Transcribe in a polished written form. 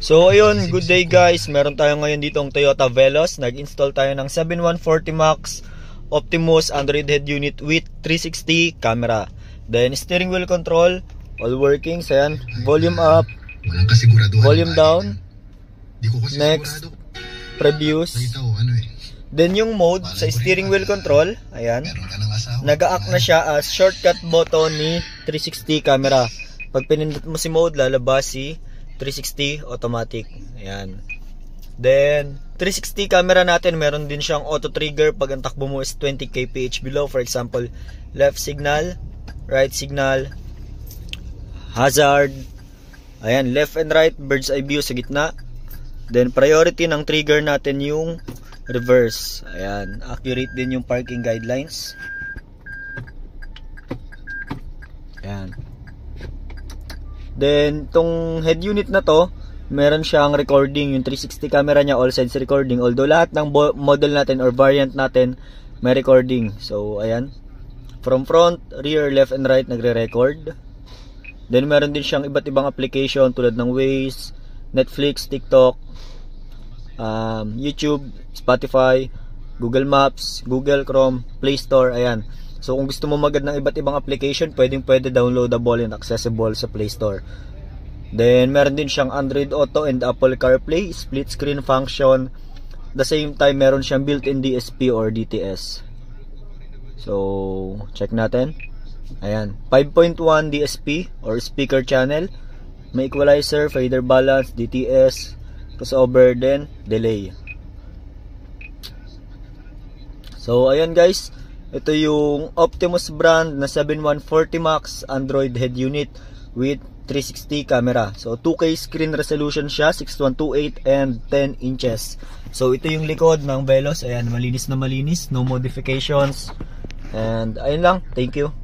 So ayun, good day guys. Meron tayo ngayon ditong Toyota Veloz. Nag-install tayo ng 7140 Max Optimus Android head unit with 360 camera. Then steering wheel control, all working. So yan, volume up, volume down. Next, previews. Then yung mode sa steering wheel control, ayan, nag-a-act na siya as shortcut button ni 360 camera. Pag pinindot mo si mode, lalabas si 360 automatic. Ayan. Then 360 camera natin, meron din siyang auto trigger pag ang takbo mo is 20 kph below. For example, left signal, right signal, hazard. Ayan, left and right, bird's eye view sa gitna. Then priority ng trigger natin yung reverse. Ayan, accurate din yung parking guidelines. Ayan. Then tong head unit na to, meron siyang recording, yung 360 camera niya, all sides recording. Although lahat ng model natin or variant natin may recording. So ayan, from front, rear, left and right nagre-record. Then meron din siyang iba't ibang application tulad ng Waze, Netflix, TikTok, YouTube, Spotify, Google Maps, Google Chrome, Play Store. Ayan. So kung gusto mo magad ng iba't ibang application, pwede downloadable and accessible sa Play Store. Then meron din siyang Android Auto and Apple CarPlay, split screen function. The same time meron siyang built-in DSP or DTS. So check natin. Ayan, 5.1 DSP or speaker channel. May equalizer, fader balance, DTS, crossover, then delay. So ayan guys, ito yung Optimus brand na 7140 Max Android head unit with 360 camera. So 2K screen resolution siya, 6128 and 10 inches. So ito yung likod ng Veloz. Ayan, malinis na malinis, no modifications. And ayun lang, thank you.